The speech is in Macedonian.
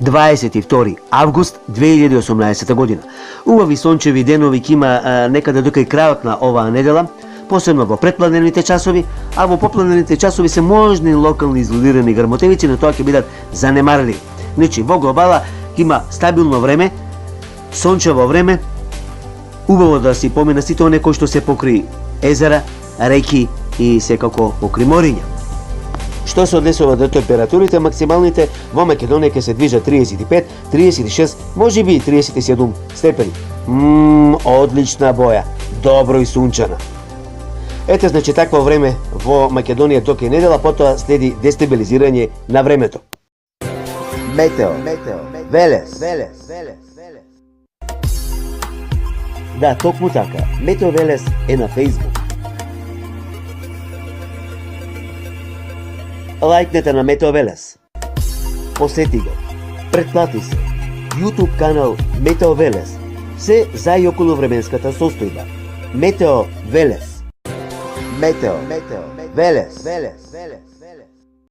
22 август 2018 година. Убави сончеви денови ќе има некаде до кај крајот на оваа недела, посебно во претпладневните часови, а во попладневните часови се можни локални изолирани грмотевици, но тоа ќе бидат занемарливи. Значи, во глобала ќе има стабилно време, сончево време, убаво да си помина сите оние кои што се покри езера, реки и секако покри мориња. Што се однесува до температурите, максималните во Македонија ќе се движат 35, 36, можеби и 37 степени. Одлична боја, добро и сунчана. Ете, значи, такво време во Македонија до кај недела, потоа следи дестабилизирање на времето. Метео, Велес. Да, токму така. Метео Велес е на Facebook. Лајкнете на Метео Велес. Посети го. Претплати се. YouTube канал Метео Велес. Се за и околу временската состојба. Метео Велес. Метео Велес.